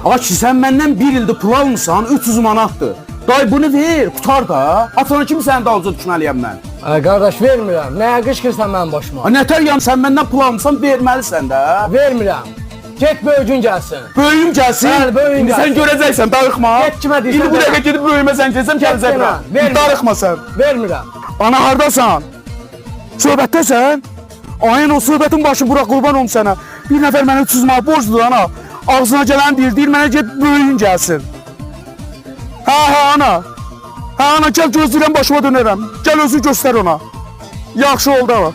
Ay ki sən məndən bir ildir pul almısan, 300 manatdır. Day bunu ver, qutar da. Atana kimi sənin dalınca düşməliyəm mən. Qardaş vermirəm. Nəyə qışqırsan mənim başıma? Ay nətər yəni sən məndən pul almısan, verməlisən də. Vermirəm. Get böyücün gəlsin. Böyüyüm gəlsin. Bəli, böyüyüm İndi sən gəlsin. görəcəksən, darıxma. Get kimə deyirsən, İndi bu dəqiqə demə. gedib böyümə sən gəlsəm gələcək bura. Vermirəm. Darıxma sən. Vermirəm. Ana hardasan? Söhbətdəsən? Ayın o söhbətin başı bura qurban olum sənə. Bir nəfər mənə 300 manat borcludur ana. Ağzına gələn deyir mənə get böyüyün gəlsin. Hə ana. Hə ana gəl gözləyirəm başıma dönərəm. Gəl özü göstər ona. Yaxşı oldu ama.